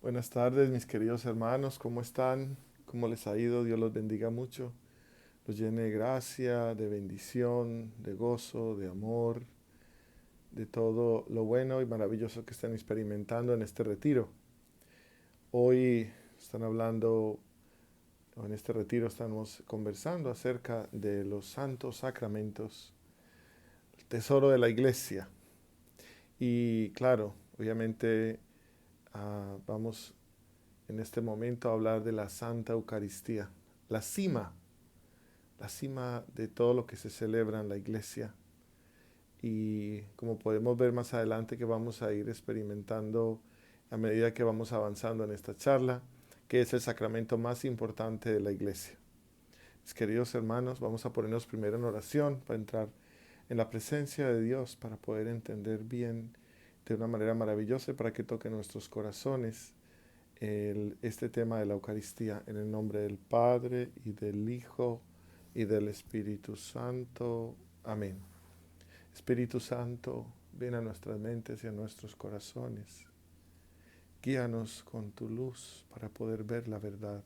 Buenas tardes, mis queridos hermanos, ¿cómo están? ¿Cómo les ha ido? Dios los bendiga mucho, los llene de gracia, de bendición, de gozo, de amor, de todo lo bueno y maravilloso que están experimentando en este retiro. Hoy están hablando, o en este retiro estamos conversando acerca de los santos sacramentos, el tesoro de la iglesia. Y claro, obviamente vamos en este momento a hablar de la Santa Eucaristía, la cima la cima de todo lo que se celebra en la iglesia. Y como podemos ver más adelante que vamos a ir experimentando a medida que vamos avanzando en esta charla, que es el sacramento más importante de la iglesia. Mis queridos hermanos, vamos a ponernos primero en oración para entrar en la presencia de Dios, para poder entender bien de una manera maravillosa y para que toque nuestros corazones este tema de la Eucaristía, en el nombre del Padre y del Hijo y del Espíritu Santo. Amén. Espíritu Santo, ven a nuestras mentes y a nuestros corazones. Guíanos con tu luz para poder ver la verdad,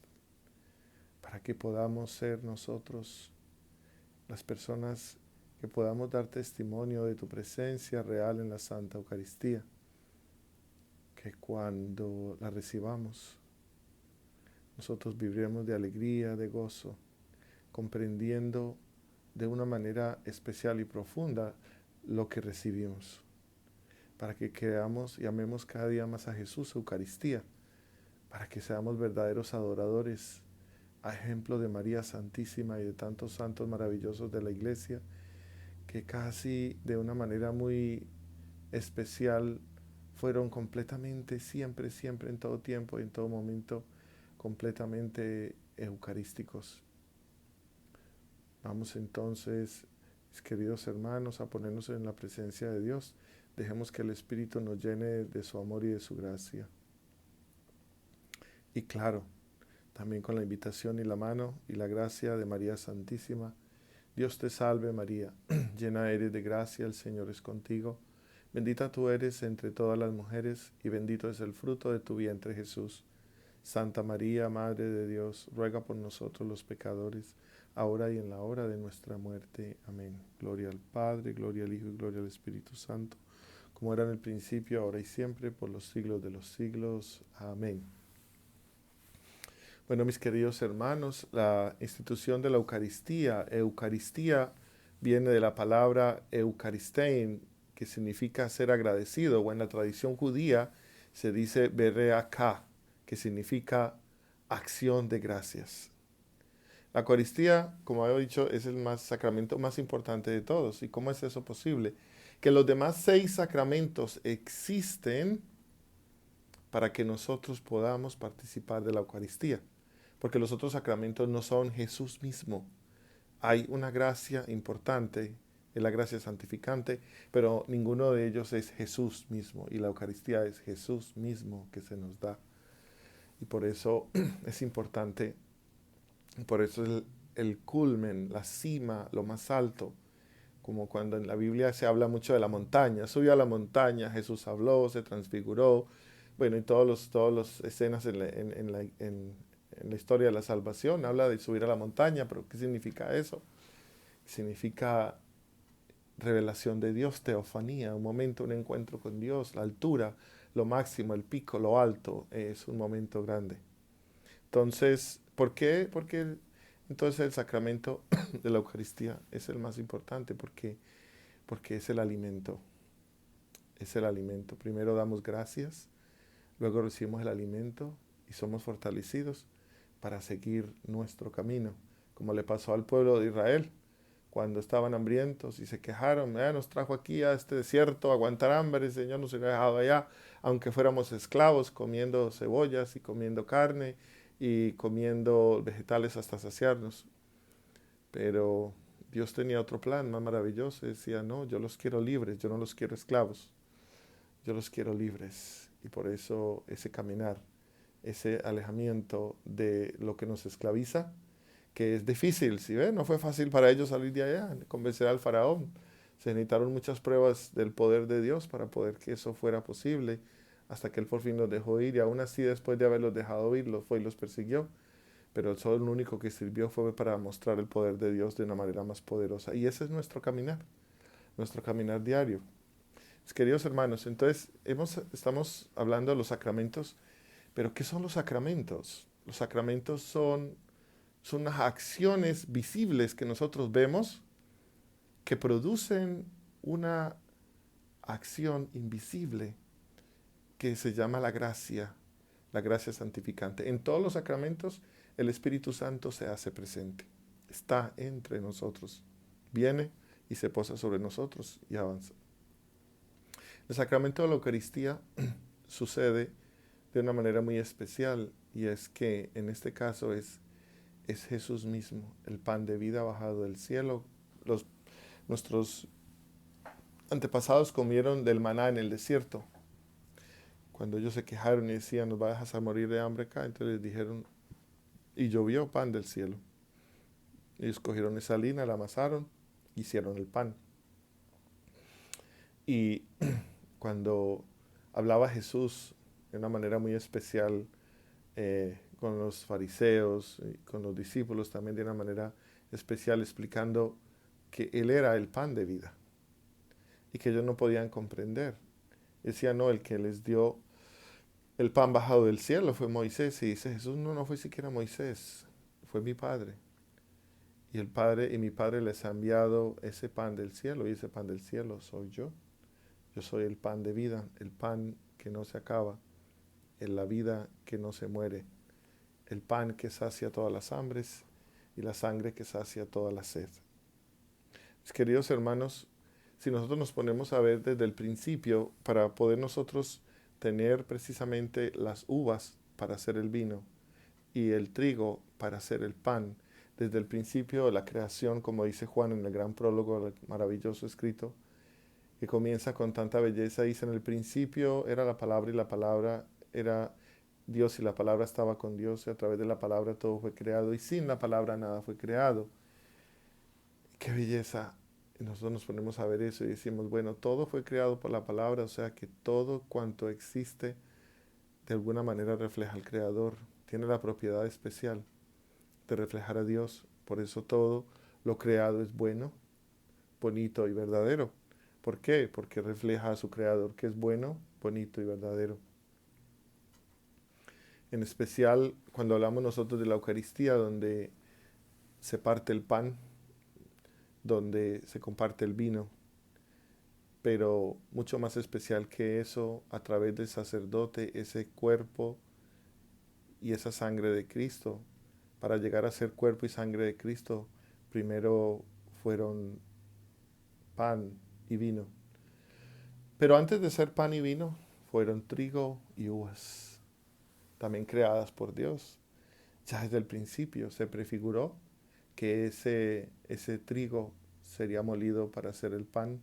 para que podamos ser nosotros las personas que podamos dar testimonio de tu presencia real en la Santa Eucaristía, que cuando la recibamos, nosotros viviremos de alegría, de gozo, comprendiendo de una manera especial y profunda lo que recibimos, para que creamos y amemos cada día más a Jesús, Eucaristía, para que seamos verdaderos adoradores, a ejemplo de María Santísima y de tantos santos maravillosos de la Iglesia, que casi de una manera muy especial fueron completamente, siempre, siempre, en todo tiempo y en todo momento, completamente eucarísticos. Vamos entonces, mis queridos hermanos, a ponernos en la presencia de Dios. Dejemos que el Espíritu nos llene de su amor y de su gracia. Y claro, también con la invitación y la mano y la gracia de María Santísima. Dios te salve María, llena eres de gracia, el Señor es contigo. Bendita tú eres entre todas las mujeres y bendito es el fruto de tu vientre Jesús. Santa María, Madre de Dios, ruega por nosotros los pecadores, ahora y en la hora de nuestra muerte. Amén. Gloria al Padre, gloria al Hijo y gloria al Espíritu Santo, como era en el principio, ahora y siempre, por los siglos de los siglos. Amén. Bueno, mis queridos hermanos, la institución de la Eucaristía viene de la palabra Eucharistein, que significa ser agradecido, o en la tradición judía se dice Bereaka, que significa acción de gracias. La Eucaristía, como he dicho, es el sacramento más importante de todos. ¿Y cómo es eso posible? Que los demás 6 sacramentos existen para que nosotros podamos participar de la Eucaristía, porque los otros sacramentos no son Jesús mismo. Hay una gracia importante, es la gracia santificante, pero ninguno de ellos es Jesús mismo, y la Eucaristía es Jesús mismo que se nos da. Y por eso es importante, por eso es el culmen, la cima, lo más alto, como cuando en la Biblia se habla mucho de la montaña. Subió a la montaña, Jesús habló, se transfiguró, bueno, y todas las escenas en la historia de la salvación habla de subir a la montaña, pero ¿qué significa eso? Significa revelación de Dios, teofanía, un momento, un encuentro con Dios, la altura, lo máximo, el pico, lo alto, es un momento grande. Entonces, ¿por qué? Porque entonces el sacramento de la Eucaristía es el más importante, porque es el alimento, es el alimento. Primero damos gracias, luego recibimos el alimento y somos fortalecidos para seguir nuestro camino, como le pasó al pueblo de Israel cuando estaban hambrientos y se quejaron, nos trajo aquí a este desierto a aguantar hambre, el Señor nos hubiera dejado allá, aunque fuéramos esclavos, comiendo cebollas y comiendo carne y comiendo vegetales hasta saciarnos. Pero Dios tenía otro plan más maravilloso, decía, no, yo los quiero libres, yo no los quiero esclavos, yo los quiero libres. Y por eso ese caminar, ese alejamiento de lo que nos esclaviza, que es difícil, ¿sí ve? No fue fácil para ellos salir de allá, convencer al faraón. Se necesitaron muchas pruebas del poder de Dios para poder que eso fuera posible, hasta que Él por fin los dejó ir, y aún así después de haberlos dejado ir, los fue y los persiguió, pero solo lo único que sirvió fue para mostrar el poder de Dios de una manera más poderosa. Y ese es nuestro caminar diario. Queridos hermanos, entonces estamos hablando de los sacramentos, pero ¿qué son los sacramentos? Los sacramentos son unas acciones visibles que nosotros vemos que producen una acción invisible que se llama la gracia santificante. En todos los sacramentos el Espíritu Santo se hace presente, está entre nosotros, viene y se posa sobre nosotros y avanza. El sacramento de la Eucaristía sucede de una manera muy especial, y es que en este caso es Jesús mismo, el pan de vida bajado del cielo. Nuestros antepasados comieron del maná en el desierto. Cuando ellos se quejaron y decían, nos va a dejar morir de hambre acá, entonces les dijeron, y llovió pan del cielo. Ellos cogieron esa harina, la amasaron, hicieron el pan. Y cuando hablaba Jesús de una manera muy especial con los fariseos y con los discípulos, también de una manera especial, explicando que Él era el pan de vida y que ellos no podían comprender. Decía, no, el que les dio el pan bajado del cielo fue Moisés. Y dice Jesús, no, no fue siquiera Moisés, fue mi Padre. Y el Padre y mi Padre les ha enviado ese pan del cielo, y ese pan del cielo soy yo. Yo soy el pan de vida, el pan que no se acaba, la vida que no se muere, el pan que sacia todas las hambres y la sangre que sacia toda la sed. Mis queridos hermanos, si nosotros nos ponemos a ver desde el principio, para poder nosotros tener precisamente las uvas para hacer el vino y el trigo para hacer el pan, desde el principio de la creación, como dice Juan en el gran prólogo maravilloso escrito, que comienza con tanta belleza, dice, en el principio era la palabra y la palabra era Dios y la palabra estaba con Dios, y a través de la palabra todo fue creado y sin la palabra nada fue creado. ¡Qué belleza! Y nosotros nos ponemos a ver eso y decimos, bueno, todo fue creado por la palabra, o sea que todo cuanto existe de alguna manera refleja al Creador, tiene la propiedad especial de reflejar a Dios. Por eso todo lo creado es bueno, bonito y verdadero. ¿Por qué? Porque refleja a su Creador, que es bueno, bonito y verdadero. En especial cuando hablamos nosotros de la Eucaristía, donde se parte el pan, donde se comparte el vino, pero mucho más especial que eso, a través del sacerdote, ese cuerpo y esa sangre de Cristo. Para llegar a ser cuerpo y sangre de Cristo, primero fueron pan y vino. Pero antes de ser pan y vino, fueron trigo y uvas, también creadas por Dios. Ya desde el principio se prefiguró que ese trigo sería molido para hacer el pan,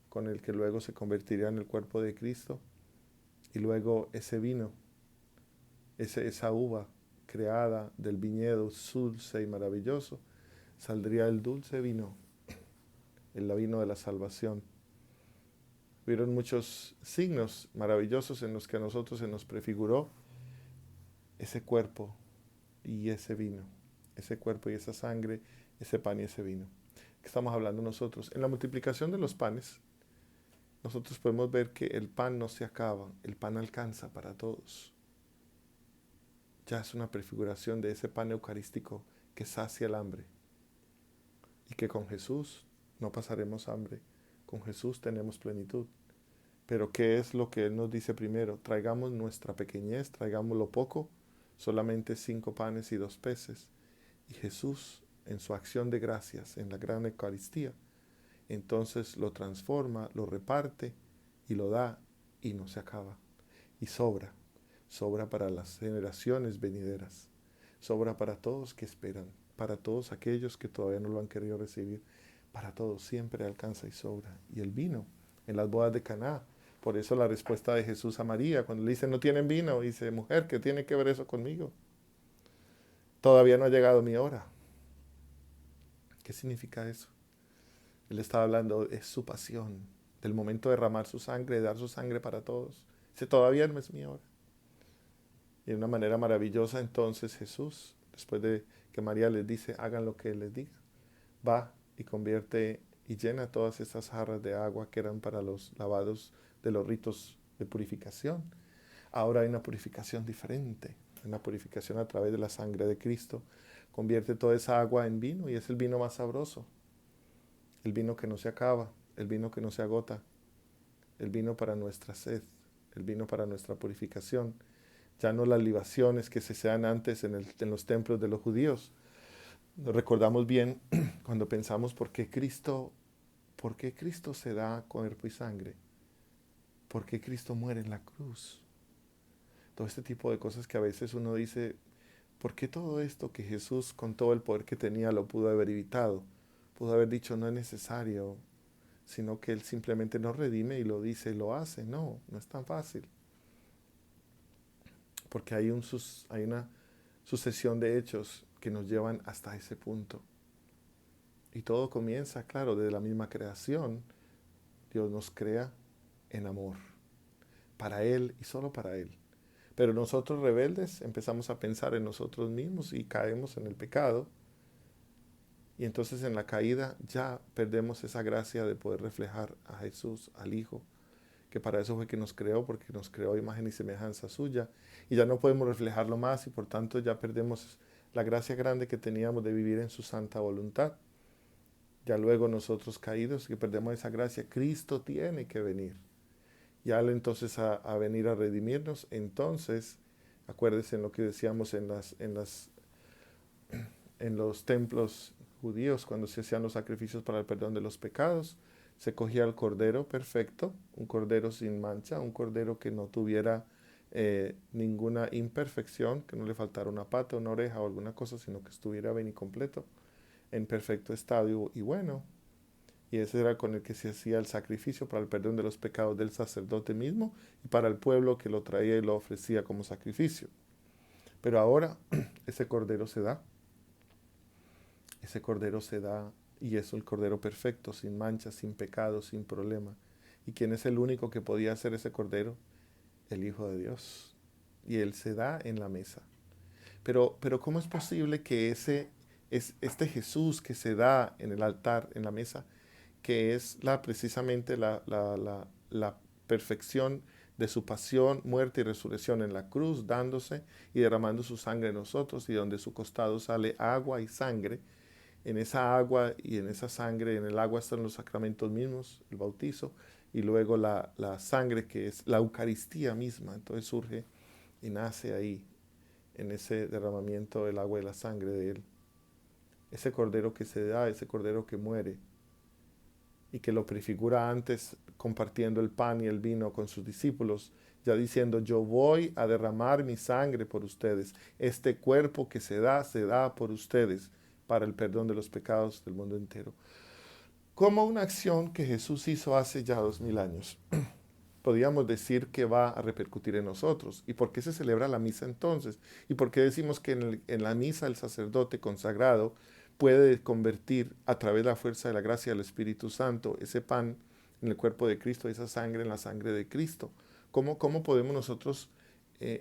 con el que luego se convertiría en el cuerpo de Cristo, y luego ese vino, esa uva creada del viñedo dulce y maravilloso, saldría el dulce vino, el vino de la salvación. Hubieron muchos signos maravillosos en los que a nosotros se nos prefiguró ese cuerpo y ese vino, ese cuerpo y esa sangre, ese pan y ese vino. ¿Qué estamos hablando nosotros? En la multiplicación de los panes, nosotros podemos ver que el pan no se acaba, el pan alcanza para todos. Ya es una prefiguración de ese pan eucarístico que sacia el hambre, y que con Jesús no pasaremos hambre, con Jesús tenemos plenitud. Pero ¿qué es lo que Él nos dice primero? Traigamos nuestra pequeñez, traigamos lo poco, solamente 5 panes y 2 peces. Y Jesús, en su acción de gracias, en la gran Eucaristía, entonces lo transforma, lo reparte y lo da, y no se acaba. Y sobra, sobra para las generaciones venideras, sobra para todos que esperan, para todos aquellos que todavía no lo han querido recibir, para todos siempre alcanza y sobra. Y el vino en las bodas de Caná, por eso la respuesta de Jesús a María, cuando le dice no tienen vino, dice, mujer, ¿qué tiene que ver eso conmigo? Todavía no ha llegado mi hora. ¿Qué significa eso? Él estaba hablando, es su pasión, del momento de derramar su sangre, de dar su sangre para todos. Dice, todavía no es mi hora. Y de una manera maravillosa entonces Jesús, después de que María les dice, hagan lo que Él les diga, va y convierte y llena todas estas jarras de agua que eran para los lavados de los ritos de purificación. Ahora hay una purificación diferente, una purificación a través de la sangre de Cristo. Convierte toda esa agua en vino y es el vino más sabroso, el vino que no se acaba, el vino que no se agota, el vino para nuestra sed, el vino para nuestra purificación. Ya no las libaciones que se sean antes en los templos de los judíos. Nos recordamos bien cuando pensamos por qué Cristo se da cuerpo y sangre, por qué Cristo muere en la cruz. Todo este tipo de cosas que a veces uno dice, ¿por qué todo esto que Jesús con todo el poder que tenía lo pudo haber evitado? Pudo haber dicho no es necesario, sino que Él simplemente nos redime y lo dice y lo hace. No, no es tan fácil. Porque hay una sucesión de hechos que nos llevan hasta ese punto. Y todo comienza, claro, desde la misma creación. Dios nos crea en amor, para Él y solo para Él. Pero nosotros rebeldes empezamos a pensar en nosotros mismos y caemos en el pecado. Y entonces en la caída ya perdemos esa gracia de poder reflejar a Jesús, al Hijo, que para eso fue que nos creó, porque nos creó a imagen y semejanza suya. Y ya no podemos reflejarlo más y por tanto ya perdemos la gracia grande que teníamos de vivir en su santa voluntad. Ya luego nosotros caídos que perdemos esa gracia, Cristo tiene que venir. Ya entonces a venir a redimirnos. Entonces, acuérdense en lo que decíamos en los templos judíos, cuando se hacían los sacrificios para el perdón de los pecados, se cogía el cordero perfecto, un cordero sin mancha, un cordero que no tuviera ninguna imperfección, que no le faltara una pata, una oreja o alguna cosa, sino que estuviera bien y completo, en perfecto estado y bueno. Y ese era con el que se hacía el sacrificio para el perdón de los pecados del sacerdote mismo y para el pueblo que lo traía y lo ofrecía como sacrificio. Pero ahora ese cordero se da. Ese cordero se da y es el cordero perfecto, sin mancha, sin pecado, sin problema. ¿Y quién es el único que podía hacer ese cordero? El Hijo de Dios. Y Él se da en la mesa. Pero ¿cómo es posible que este Jesús que se da en el altar, en la mesa, que es precisamente la perfección de su pasión, muerte y resurrección en la cruz, dándose y derramando su sangre en nosotros, y donde su costado sale agua y sangre? En esa agua y en esa sangre, en el agua están los sacramentos mismos, el bautizo, y luego la sangre que es la Eucaristía misma. Entonces surge y nace ahí, en ese derramamiento del agua y la sangre de Él. Ese cordero que se da, ese cordero que muere, y que lo prefigura antes compartiendo el pan y el vino con sus discípulos, ya diciendo, yo voy a derramar mi sangre por ustedes. Este cuerpo que se da por ustedes para el perdón de los pecados del mundo entero. Como una acción que Jesús hizo hace ya 2000 años. Podríamos decir que va a repercutir en nosotros. ¿Y por qué se celebra la misa entonces? ¿Y por qué decimos que en la misa el sacerdote consagrado puede convertir a través de la fuerza de la gracia del Espíritu Santo ese pan en el cuerpo de Cristo, esa sangre en la sangre de Cristo? ¿Cómo podemos nosotros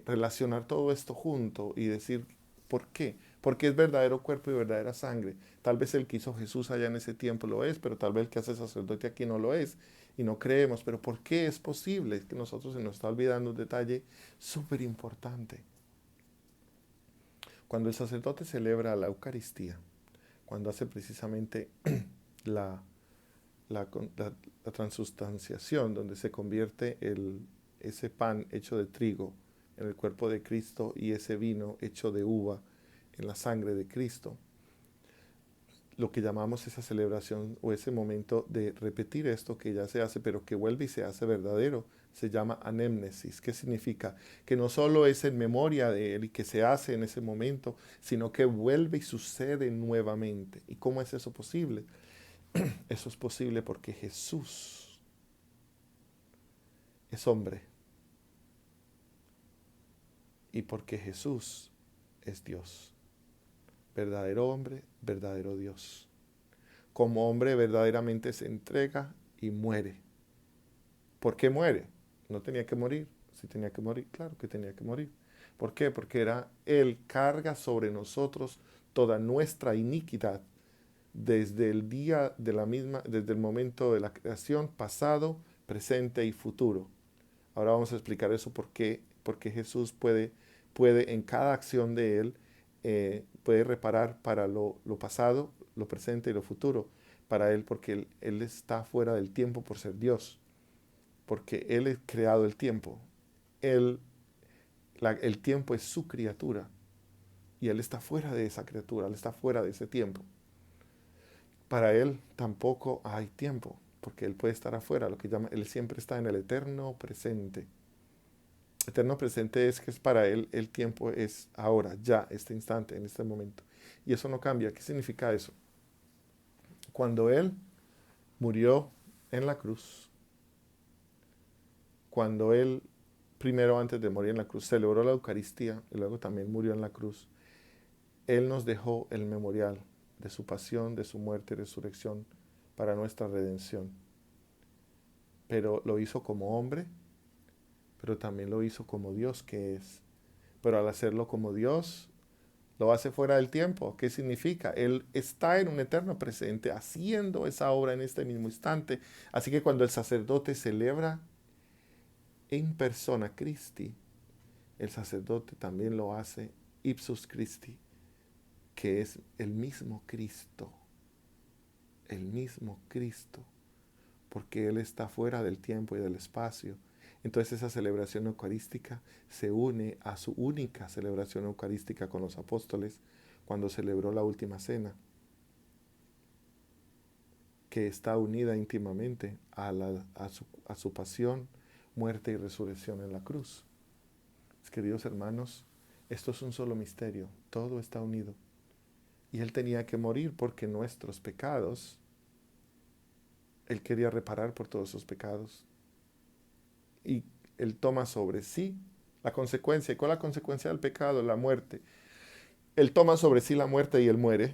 relacionar todo esto junto y decir por qué? Porque es verdadero cuerpo y verdadera sangre. Tal vez el que hizo Jesús allá en ese tiempo lo es, pero tal vez el que hace sacerdote aquí no lo es y no creemos. Pero ¿por qué es posible? Es que nosotros se nos está olvidando un detalle súper importante. Cuando el sacerdote celebra la Eucaristía, cuando hace precisamente la, la, la, la transustanciación, donde se convierte ese pan hecho de trigo en el cuerpo de Cristo y ese vino hecho de uva en la sangre de Cristo, lo que llamamos esa celebración o ese momento de repetir esto que ya se hace, pero que vuelve y se hace verdadero, se llama anémnesis. ¿Qué significa? Que no solo es en memoria de él y que se hace en ese momento, sino que vuelve y sucede nuevamente. ¿Y cómo es eso posible? Eso es posible porque Jesús es hombre y porque Jesús es Dios. Verdadero hombre, verdadero Dios. Como hombre verdaderamente se entrega y muere. ¿Por qué muere? No tenía que morir. Si tenía que morir, claro que tenía que morir. ¿Por qué? Porque Él carga sobre nosotros toda nuestra iniquidad desde el día de la misma, desde el momento de la creación, pasado, presente y futuro. Ahora vamos a explicar eso porque Jesús puede en cada acción de Él, puede reparar para lo pasado, lo presente y lo futuro. Para Él, porque él está fuera del tiempo por ser Dios. Porque Él ha creado el tiempo. Él, el tiempo es su criatura. Y Él está fuera de esa criatura, Él está fuera de ese tiempo. Para Él tampoco hay tiempo, porque Él puede estar afuera, lo que llama, Él siempre está en el eterno presente. Eterno presente es que es para Él el tiempo es ahora, ya, este instante, en este momento. Y eso no cambia. ¿Qué significa eso? Cuando Él murió en la cruz, cuando Él, primero antes de morir en la cruz, celebró la Eucaristía y luego también murió en la cruz, Él nos dejó el memorial de su pasión, de su muerte y resurrección para nuestra redención. Pero lo hizo como hombre, pero también lo hizo como Dios que es. Pero al hacerlo como Dios, lo hace fuera del tiempo. ¿Qué significa? Él está en un eterno presente haciendo esa obra en este mismo instante. Así que cuando el sacerdote celebra en persona Christi, el sacerdote también lo hace ipsus Christi, que es el mismo Cristo. El mismo Cristo. Porque Él está fuera del tiempo y del espacio. Entonces esa celebración eucarística se une a su única celebración eucarística con los apóstoles cuando celebró la última cena, que está unida íntimamente a su pasión, muerte y resurrección en la cruz. Queridos hermanos, esto es un solo misterio, todo está unido. Y Él tenía que morir porque nuestros pecados, Él quería reparar por todos sus pecados. Y Él toma sobre sí la consecuencia. ¿Y cuál es la consecuencia del pecado? La muerte. Él toma sobre sí la muerte y Él muere.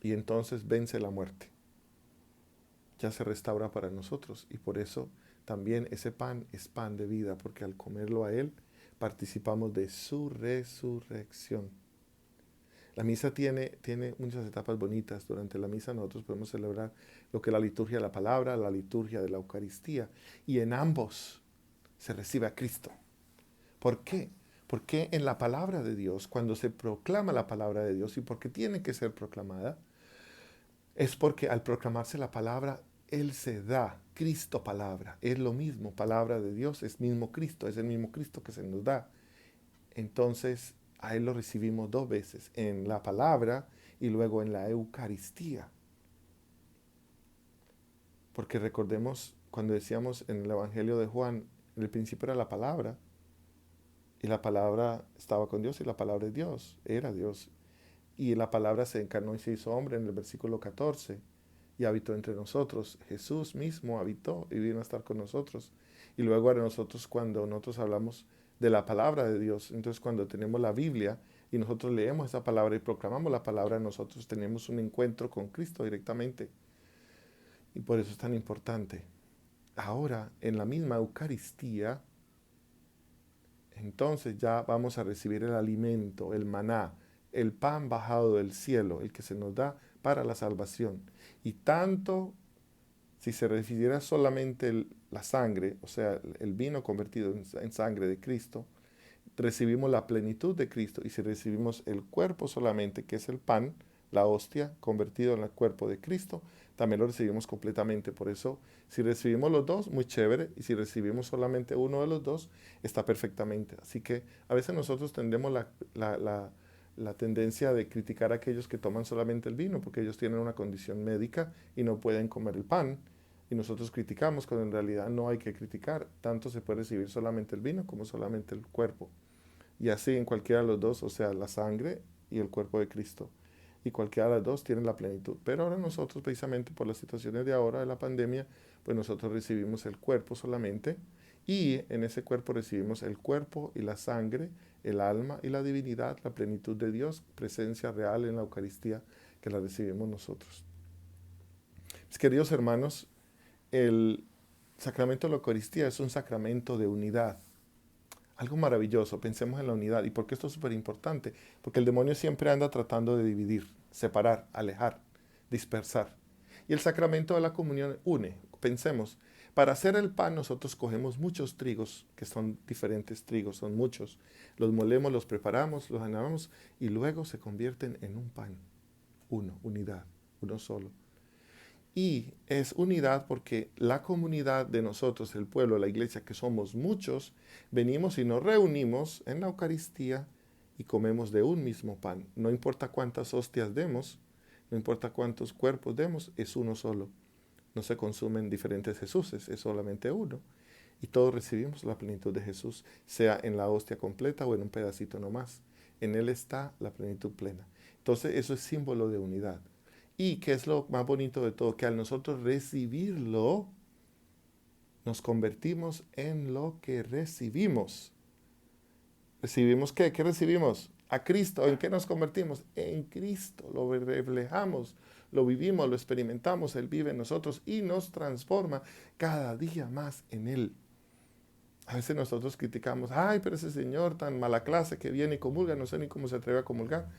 Y entonces vence la muerte. Ya se restaura para nosotros. Y por eso también ese pan es pan de vida, porque al comerlo a Él participamos de su resurrección. La misa tiene muchas etapas bonitas. Durante la misa nosotros podemos celebrar lo que es la liturgia de la palabra, la liturgia de la Eucaristía. Y en ambos se recibe a Cristo. ¿Por qué? Porque en la palabra de Dios, cuando se proclama la palabra de Dios, y porque tiene que ser proclamada, es porque al proclamarse la palabra, Él se da, Cristo palabra, es lo mismo, palabra de Dios, es mismo Cristo, es el mismo Cristo que se nos da. Entonces, a Él lo recibimos dos veces, en la palabra y luego en la Eucaristía. Porque recordemos cuando decíamos en el Evangelio de Juan, en el principio era la palabra, y la palabra estaba con Dios y la palabra es Dios, era Dios. Y la palabra se encarnó y se hizo hombre en el versículo 14 y habitó entre nosotros. Jesús mismo habitó y vino a estar con nosotros. Y luego a nosotros cuando nosotros hablamos de la palabra de Dios, entonces cuando tenemos la Biblia y nosotros leemos esa palabra y proclamamos la palabra, nosotros tenemos un encuentro con Cristo directamente. Y por eso es tan importante. Ahora, en la misma Eucaristía, entonces ya vamos a recibir el alimento, el maná, el pan bajado del cielo, el que se nos da para la salvación. Y tanto si se recibiera solamente la sangre, o sea, el vino convertido en sangre de Cristo, recibimos la plenitud de Cristo. Y si recibimos el cuerpo solamente, que es el pan, la hostia, convertido en el cuerpo de Cristo, también lo recibimos completamente. Por eso, si recibimos los dos, muy chévere. Y si recibimos solamente uno de los dos, está perfectamente. Así que a veces nosotros tendemos la tendencia de criticar a aquellos que toman solamente el vino, porque ellos tienen una condición médica y no pueden comer el pan. Y nosotros criticamos cuando en realidad no hay que criticar. Tanto se puede recibir solamente el vino como solamente el cuerpo. Y así en cualquiera de los dos, o sea, la sangre y el cuerpo de Cristo. Y cualquiera de los dos tiene la plenitud. Pero ahora nosotros, precisamente por las situaciones de ahora, de la pandemia, pues nosotros recibimos el cuerpo solamente. Y en ese cuerpo recibimos el cuerpo y la sangre, el alma y la divinidad, la plenitud de Dios, presencia real en la Eucaristía que la recibimos nosotros. Mis queridos hermanos, el El sacramento de la Eucaristía es un sacramento de unidad. Algo maravilloso, pensemos en la unidad. ¿Y por qué esto es súper importante? Porque el demonio siempre anda tratando de dividir, separar, alejar, dispersar. Y el sacramento de la comunión une. Pensemos, para hacer el pan nosotros cogemos muchos trigos, que son diferentes trigos, son muchos. Los molemos, los preparamos, los anhelamos y luego se convierten en un pan. Uno, unidad, uno solo. Y es unidad porque la comunidad de nosotros, el pueblo, la iglesia, que somos muchos, venimos y nos reunimos en la Eucaristía y comemos de un mismo pan. No importa cuántas hostias demos, no importa cuántos cuerpos demos, es uno solo. No se consumen diferentes Jesuses, es solamente uno. Y todos recibimos la plenitud de Jesús, sea en la hostia completa o en un pedacito nomás. En Él está la plenitud plena. Entonces eso es símbolo de unidad. Y que es lo más bonito de todo, que al nosotros recibirlo, nos convertimos en lo que recibimos. ¿Recibimos qué? ¿Qué recibimos? A Cristo. ¿En qué nos convertimos? En Cristo. Lo reflejamos, lo vivimos, lo experimentamos. Él vive en nosotros y nos transforma cada día más en Él. A veces nosotros criticamos, ay, pero ese señor tan mala clase que viene y comulga, no sé ni cómo se atreve a comulgar.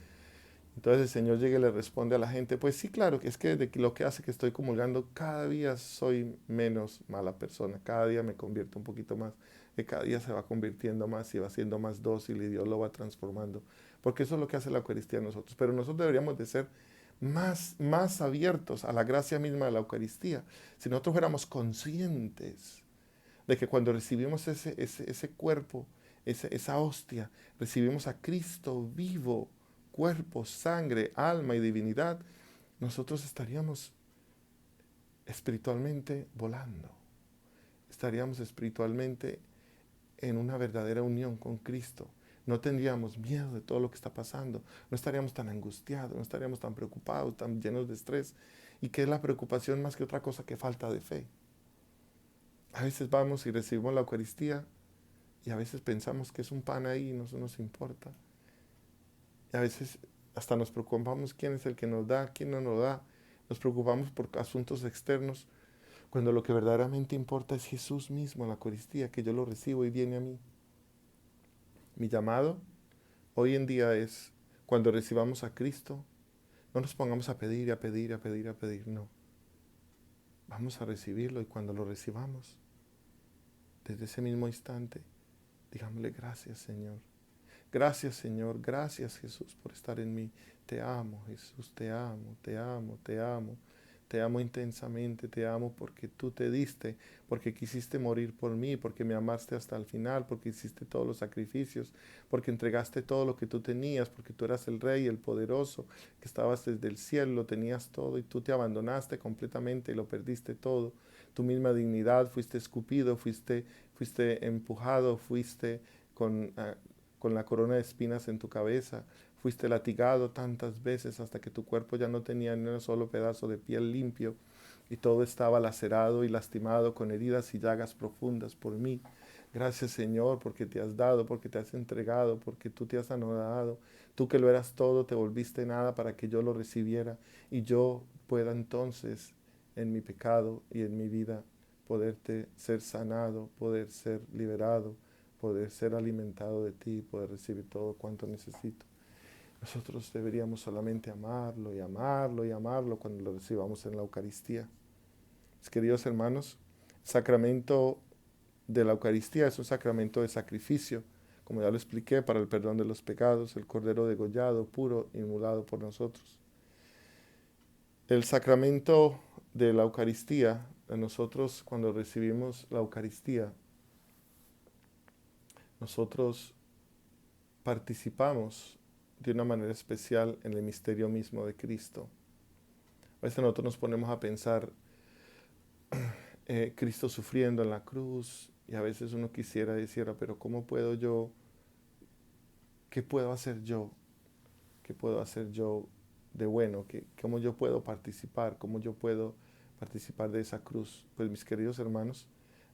Entonces el Señor llega y le responde a la gente, pues sí, claro, que es que de lo que hace que estoy comulgando, cada día soy menos mala persona, cada día me convierto un poquito más, que cada día se va convirtiendo más y va siendo más dócil y Dios lo va transformando, porque eso es lo que hace la Eucaristía en nosotros. Pero nosotros deberíamos de ser más abiertos a la gracia misma de la Eucaristía, si nosotros fuéramos conscientes de que cuando recibimos ese cuerpo, esa hostia, recibimos a Cristo vivo, cuerpo, sangre, alma y divinidad, nosotros estaríamos espiritualmente volando. Estaríamos espiritualmente en una verdadera unión con Cristo. No tendríamos miedo de todo lo que está pasando. No estaríamos tan angustiados, no estaríamos tan preocupados, tan llenos de estrés. ¿Y qué es la preocupación más que otra cosa que falta de fe? A veces vamos y recibimos la Eucaristía y a veces pensamos que es un pan ahí y no nos importa. Y a veces hasta nos preocupamos quién es el que nos da, quién no nos da. Nos preocupamos por asuntos externos, cuando lo que verdaderamente importa es Jesús mismo, la Eucaristía, que yo lo recibo y viene a mí. Mi llamado hoy en día es, cuando recibamos a Cristo, no nos pongamos a pedir, a pedir, a pedir, a pedir, no. Vamos a recibirlo y cuando lo recibamos, desde ese mismo instante, digámosle gracias, Señor. Gracias, Señor. Gracias, Jesús, por estar en mí. Te amo, Jesús. Te amo, te amo, te amo. Te amo intensamente. Te amo porque tú te diste, porque quisiste morir por mí, porque me amaste hasta el final, porque hiciste todos los sacrificios, porque entregaste todo lo que tú tenías, porque tú eras el Rey, el poderoso, que estabas desde el cielo, lo tenías todo y tú te abandonaste completamente y lo perdiste todo. Tu misma dignidad, fuiste escupido, fuiste empujado, fuiste con... con la corona de espinas en tu cabeza, fuiste latigado tantas veces hasta que tu cuerpo ya no tenía ni un solo pedazo de piel limpio y todo estaba lacerado y lastimado con heridas y llagas profundas por mí. Gracias, Señor, porque te has dado, porque te has entregado, porque tú te has anodado. Tú que lo eras todo, te volviste nada para que yo lo recibiera y yo pueda entonces en mi pecado y en mi vida poderte ser sanado, poder ser liberado, poder ser alimentado de ti, poder recibir todo cuanto necesito. Nosotros deberíamos solamente amarlo y amarlo y amarlo cuando lo recibamos en la Eucaristía. Mis queridos hermanos, el sacramento de la Eucaristía es un sacramento de sacrificio, como ya lo expliqué, para el perdón de los pecados, el cordero degollado, puro, inmolado por nosotros. El sacramento de la Eucaristía, nosotros cuando recibimos la Eucaristía, nosotros participamos de una manera especial en el misterio mismo de Cristo. A veces nosotros nos ponemos a pensar Cristo sufriendo en la cruz y a veces uno quisiera decir, pero ¿cómo puedo yo? ¿Qué puedo hacer yo? ¿Qué puedo hacer yo de bueno? ¿Cómo yo puedo participar? ¿Cómo yo puedo participar de esa cruz? Pues mis queridos hermanos,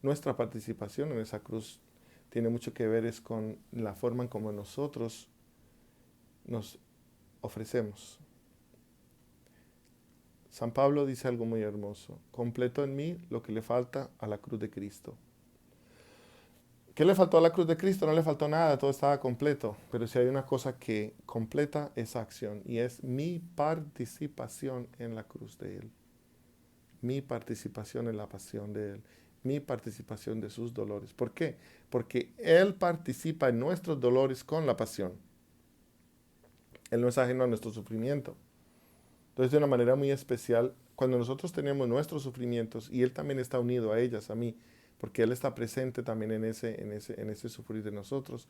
nuestra participación en esa cruz tiene mucho que ver es con la forma en cómo nosotros nos ofrecemos. San Pablo dice algo muy hermoso. Completo en mí lo que le falta a la cruz de Cristo. ¿Qué le faltó a la cruz de Cristo? No le faltó nada, todo estaba completo. Pero si hay una cosa que completa esa acción y es mi participación en la cruz de Él. Mi participación en la pasión de Él. Mi participación de sus dolores. ¿Por qué? Porque Él participa en nuestros dolores con la pasión. Él no es ajeno a nuestro sufrimiento. Entonces, de una manera muy especial, cuando nosotros tenemos nuestros sufrimientos y Él también está unido a ellas, a mí, porque Él está presente también en ese sufrir de nosotros,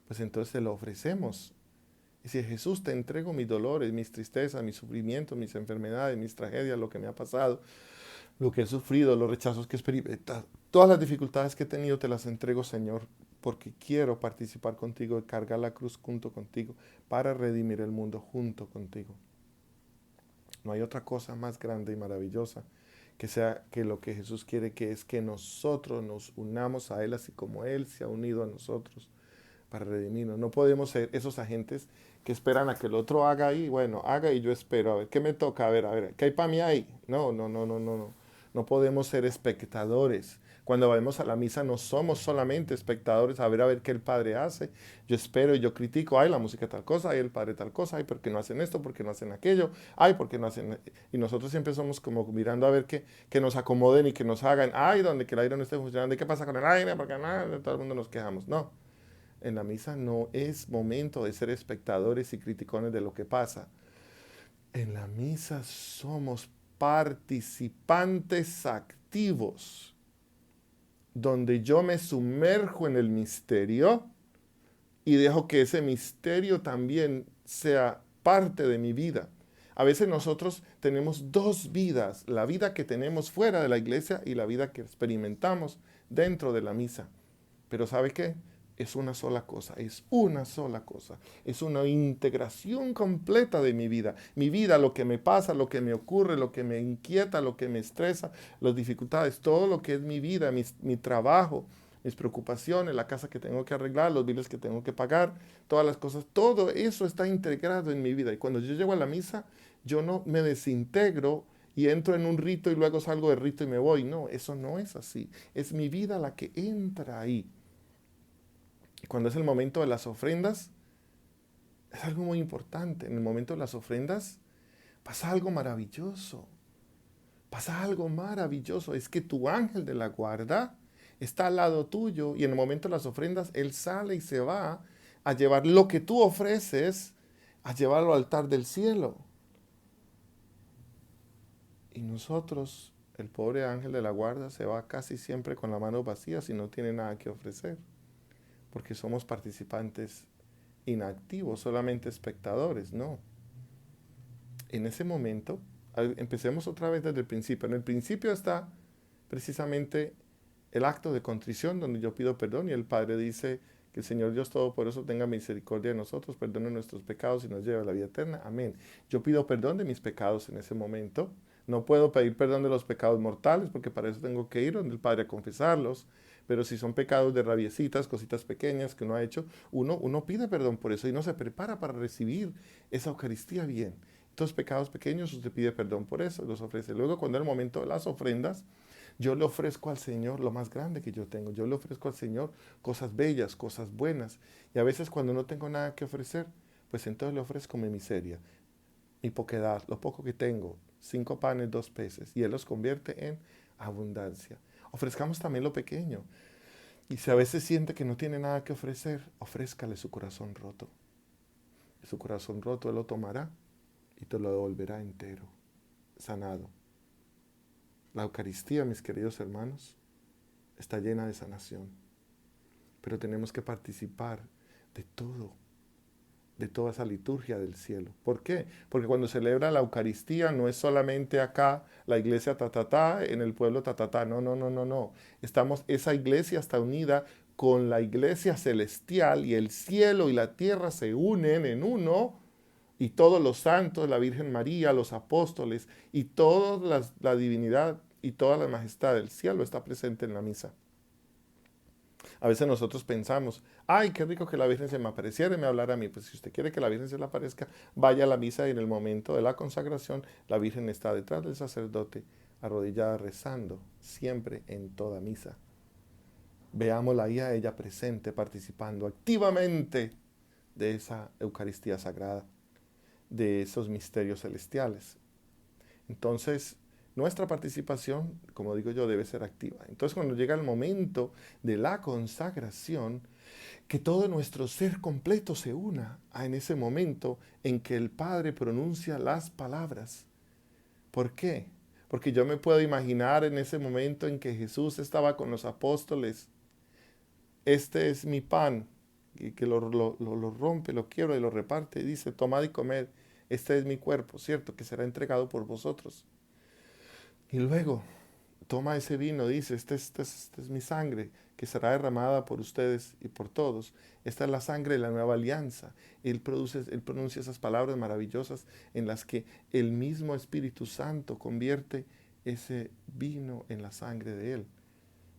pues entonces se lo ofrecemos. Y si Jesús, te entrego mis dolores, mis tristezas, mis sufrimientos, mis enfermedades, mis tragedias, lo que me ha pasado, lo que he sufrido, los rechazos que he experimentado, todas las dificultades que he tenido, te las entrego, Señor, porque quiero participar contigo y cargar la cruz junto contigo para redimir el mundo junto contigo. No hay otra cosa más grande y maravillosa que sea que lo que Jesús quiere, que es que nosotros nos unamos a Él así como Él se ha unido a nosotros para redimirnos. No podemos ser esos agentes que esperan a que el otro haga ahí, bueno, haga y yo espero, a ver, ¿qué me toca? A ver, ¿qué hay para mí ahí? No, no, no, no, no, no. No podemos ser espectadores. Cuando vamos a la misa no somos solamente espectadores a ver qué el Padre hace. Yo espero y yo critico, ay, la música tal cosa, ay, el Padre tal cosa, ay, ¿por qué no hacen esto? ¿Por qué no hacen aquello? Ay, ¿por qué no hacen? Y nosotros siempre somos como mirando a ver que nos acomoden y que nos hagan, ay, donde que el aire no esté funcionando, ¿y qué pasa con el aire? Porque nada, todo el mundo nos quejamos. No, en la misa no es momento de ser espectadores y criticones de lo que pasa. En la misa somos participantes activos, donde yo me sumerjo en el misterio y dejo que ese misterio también sea parte de mi vida. A veces nosotros tenemos dos vidas, la vida que tenemos fuera de la iglesia y la vida que experimentamos dentro de la misa. Pero ¿sabe qué? Es una sola cosa, es una sola cosa. Es una integración completa de mi vida. Mi vida, lo que me pasa, lo que me ocurre, lo que me inquieta, lo que me estresa, las dificultades, todo lo que es mi vida, mi trabajo, mis preocupaciones, la casa que tengo que arreglar, los biles que tengo que pagar, todas las cosas, todo eso está integrado en mi vida. Y cuando yo llego a la misa, yo no me desintegro y entro en un rito y luego salgo del rito y me voy. No, eso no es así. Es mi vida la que entra ahí. Cuando es el momento de las ofrendas, es algo muy importante. En el momento de las ofrendas pasa algo maravilloso. Pasa algo maravilloso. Es que tu ángel de la guarda está al lado tuyo y en el momento de las ofrendas, él sale y se va a llevar lo que tú ofreces, a llevarlo al altar del cielo. Y nosotros, el pobre ángel de la guarda, se va casi siempre con la mano vacía si no tiene nada que ofrecer. Porque somos participantes inactivos, solamente espectadores, no. En ese momento, empecemos otra vez desde el principio. En el principio está precisamente el acto de contrición donde yo pido perdón y el Padre dice que el Señor Dios Todopoderoso tenga misericordia de nosotros, perdone nuestros pecados y nos lleve a la vida eterna. Amén. Yo pido perdón de mis pecados en ese momento. No puedo pedir perdón de los pecados mortales porque para eso tengo que ir donde el Padre a confesarlos. Pero si son pecados de rabiecitas, cositas pequeñas que uno ha hecho, uno pide perdón por eso y no se prepara para recibir esa Eucaristía bien. Entonces, pecados pequeños, usted pide perdón por eso, los ofrece. Luego, cuando es el momento de las ofrendas, yo le ofrezco al Señor lo más grande que yo tengo. Yo le ofrezco al Señor cosas bellas, cosas buenas. Y a veces cuando no tengo nada que ofrecer, pues entonces le ofrezco mi miseria, mi poquedad, lo poco que tengo, 5 panes, 2 peces. Y Él los convierte en abundancia. Ofrezcamos también lo pequeño. Y si a veces siente que no tiene nada que ofrecer, ofrézcale su corazón roto. Y su corazón roto Él lo tomará y te lo devolverá entero, sanado. La Eucaristía, mis queridos hermanos, está llena de sanación. Pero tenemos que participar de todo, de toda esa liturgia del cielo. ¿Por qué? Porque cuando celebra la Eucaristía no es solamente acá, la iglesia en el pueblo no, no, no, no, no. Esa iglesia está unida con la iglesia celestial y el cielo y la tierra se unen en uno y todos los santos, la Virgen María, los apóstoles y toda la divinidad y toda la majestad del cielo está presente en la misa. A veces nosotros pensamos, ay, qué rico que la Virgen se me apareciera y me hablara a mí. Pues si usted quiere que la Virgen se le aparezca, vaya a la misa y en el momento de la consagración, la Virgen está detrás del sacerdote, arrodillada rezando, siempre en toda misa. Veámosla ahí a ella presente, participando activamente de esa Eucaristía sagrada, de esos misterios celestiales. Entonces, nuestra participación, como digo yo, debe ser activa. Entonces, cuando llega el momento de la consagración, que todo nuestro ser completo se una en ese momento en que el Padre pronuncia las palabras. ¿Por qué? Porque yo me puedo imaginar en ese momento en que Jesús estaba con los apóstoles, este es mi pan, y que lo rompe, lo quiebra y lo reparte, y dice, tomad y comed, este es mi cuerpo, ¿cierto? Que será entregado por vosotros. Y luego toma ese vino, dice, este es mi sangre, que será derramada por ustedes y por todos. Esta es la sangre de la nueva alianza. Él pronuncia esas palabras maravillosas en las que el mismo Espíritu Santo convierte ese vino en la sangre de Él,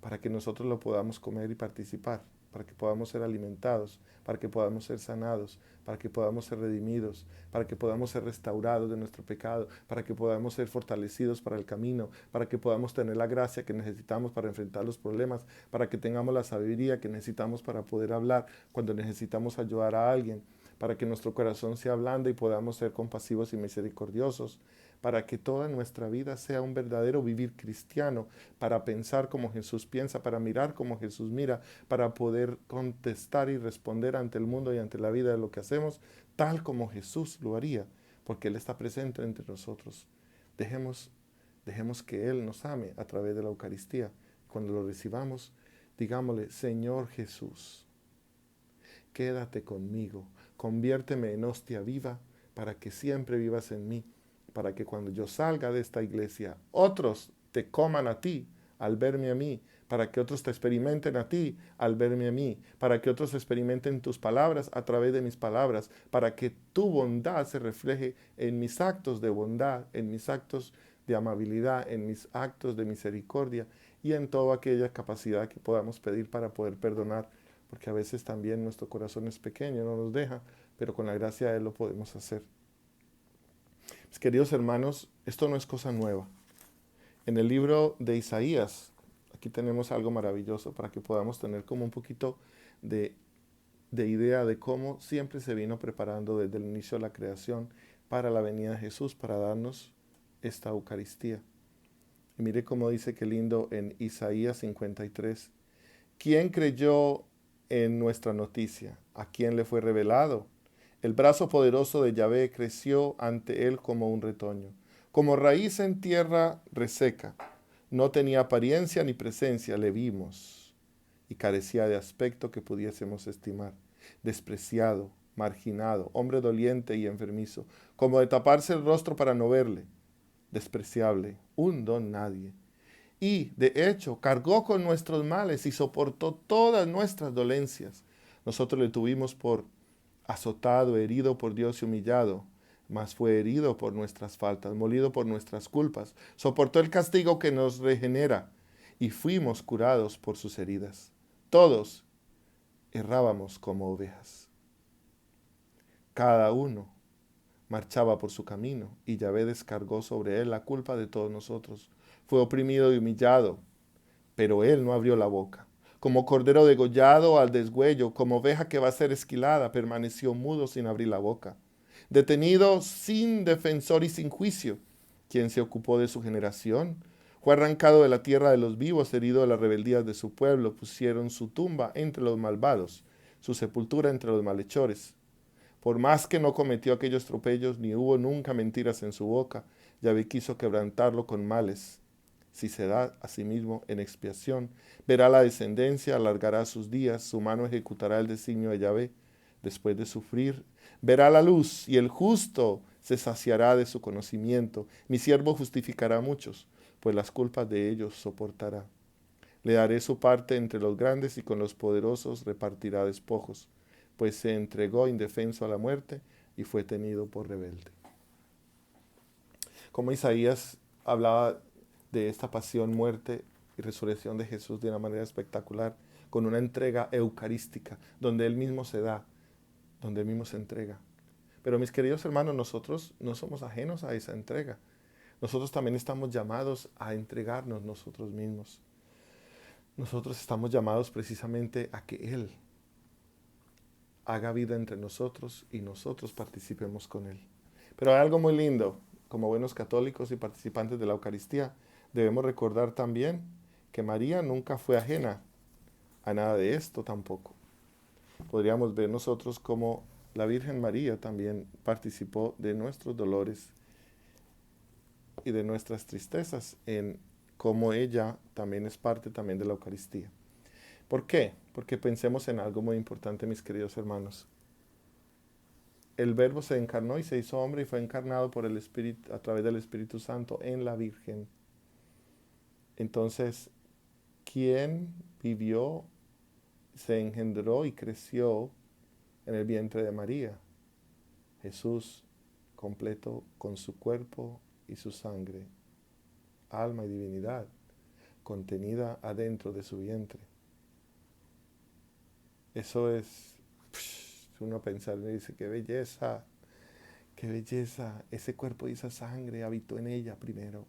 para que nosotros lo podamos comer y participar, para que podamos ser alimentados, para que podamos ser sanados, para que podamos ser redimidos, para que podamos ser restaurados de nuestro pecado, para que podamos ser fortalecidos para el camino, para que podamos tener la gracia que necesitamos para enfrentar los problemas, para que tengamos la sabiduría que necesitamos para poder hablar cuando necesitamos ayudar a alguien, para que nuestro corazón sea blando y podamos ser compasivos y misericordiosos, para que toda nuestra vida sea un verdadero vivir cristiano, para pensar como Jesús piensa, para mirar como Jesús mira, para poder contestar y responder ante el mundo y ante la vida de lo que hacemos, tal como Jesús lo haría, porque Él está presente entre nosotros. Dejemos, dejemos que Él nos ame a través de la Eucaristía. Cuando lo recibamos, digámosle, Señor Jesús, quédate conmigo, conviérteme en hostia viva para que siempre vivas en mí, para que cuando yo salga de esta iglesia, otros te coman a ti al verme a mí, para que otros te experimenten a ti al verme a mí, para que otros experimenten tus palabras a través de mis palabras, para que tu bondad se refleje en mis actos de bondad, en mis actos de amabilidad, en mis actos de misericordia y en toda aquella capacidad que podamos pedir para poder perdonar, porque a veces también nuestro corazón es pequeño, no nos deja, pero con la gracia de Él lo podemos hacer. Mis queridos hermanos, esto no es cosa nueva. En el libro de Isaías, aquí tenemos algo maravilloso para que podamos tener como un poquito de, de idea de cómo siempre se vino preparando desde el inicio de la creación para la venida de Jesús, para darnos esta Eucaristía. Y mire cómo dice qué lindo en Isaías 53. ¿Quién creyó en nuestra noticia? ¿A quién le fue revelado? El brazo poderoso de Yahvé creció ante él como un retoño, como raíz en tierra reseca. No tenía apariencia ni presencia, le vimos, y carecía de aspecto que pudiésemos estimar. Despreciado, marginado, hombre doliente y enfermizo, como de taparse el rostro para no verle. Despreciable, un don nadie. Y, de hecho, cargó con nuestros males y soportó todas nuestras dolencias. Nosotros le tuvimos por azotado, herido por Dios y humillado, mas fue herido por nuestras faltas, molido por nuestras culpas, soportó el castigo que nos regenera, y fuimos curados por sus heridas. Todos errábamos como ovejas. Cada uno marchaba por su camino, y Yahvé descargó sobre él la culpa de todos nosotros. Fue oprimido y humillado, pero él no abrió la boca. Como cordero degollado al desgüello, como oveja que va a ser esquilada, permaneció mudo sin abrir la boca. Detenido sin defensor y sin juicio. ¿Quién se ocupó de su generación? Fue arrancado de la tierra de los vivos, herido de las rebeldías de su pueblo. Pusieron su tumba entre los malvados, su sepultura entre los malhechores. Por más que no cometió aquellos tropellos, ni hubo nunca mentiras en su boca, Yahvé quiso quebrantarlo con males. Si se da a sí mismo en expiación, verá la descendencia, alargará sus días, su mano ejecutará el designio de Yahvé. Después de sufrir, verá la luz, y el justo se saciará de su conocimiento. Mi siervo justificará a muchos, pues las culpas de ellos soportará. Le daré su parte entre los grandes, y con los poderosos repartirá despojos, pues se entregó indefenso a la muerte y fue tenido por rebelde. Como Isaías hablaba de esta pasión, muerte y resurrección de Jesús de una manera espectacular, con una entrega eucarística, donde Él mismo se da, donde Él mismo se entrega. Pero mis queridos hermanos, nosotros no somos ajenos a esa entrega. Nosotros también estamos llamados a entregarnos nosotros mismos. Nosotros estamos llamados precisamente a que Él haga vida entre nosotros y nosotros participemos con Él. Pero hay algo muy lindo, como buenos católicos y participantes de la Eucaristía, debemos recordar también que María nunca fue ajena a nada de esto tampoco. Podríamos ver nosotros como la Virgen María también participó de nuestros dolores y de nuestras tristezas, en cómo ella también es parte también de la Eucaristía. ¿Por qué? Porque pensemos en algo muy importante, mis queridos hermanos. El Verbo se encarnó y se hizo hombre y fue encarnado por el Espíritu, a través del Espíritu Santo en la Virgen. Entonces, ¿quién vivió, se engendró y creció en el vientre de María? Jesús, completo con su cuerpo y su sangre, alma y divinidad, contenida adentro de su vientre. Eso es, uno pensar y dice, qué belleza, ese cuerpo y esa sangre habitó en ella primero.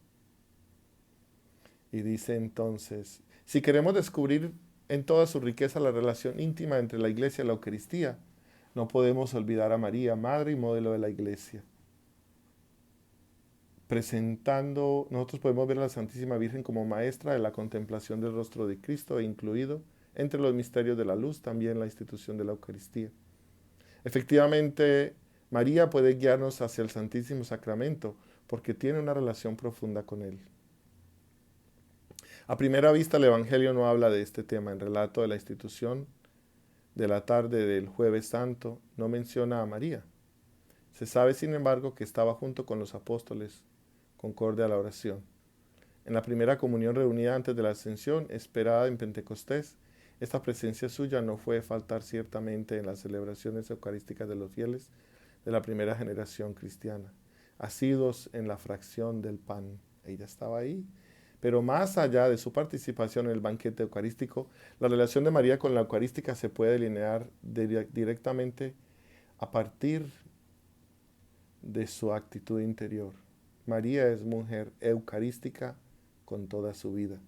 Y dice entonces, si queremos descubrir en toda su riqueza la relación íntima entre la Iglesia y la Eucaristía, no podemos olvidar a María, madre y modelo de la Iglesia. Nosotros podemos ver a la Santísima Virgen como maestra de la contemplación del rostro de Cristo e incluido entre los misterios de la luz también la institución de la Eucaristía. Efectivamente, María puede guiarnos hacia el Santísimo Sacramento porque tiene una relación profunda con Él. A primera vista, el Evangelio no habla de este tema. En relato de la institución de la tarde del Jueves Santo no menciona a María. Se sabe, sin embargo, que estaba junto con los apóstoles, concorde a la oración. En la primera comunión reunida antes de la ascensión, esperada en Pentecostés, esta presencia suya no fue faltar ciertamente en las celebraciones eucarísticas de los fieles de la primera generación cristiana, asidos en la fracción del pan. Ella estaba ahí. Pero más allá de su participación en el banquete eucarístico, la relación de María con la Eucarística se puede delinear directamente a partir de su actitud interior. María es mujer eucarística con toda su vida.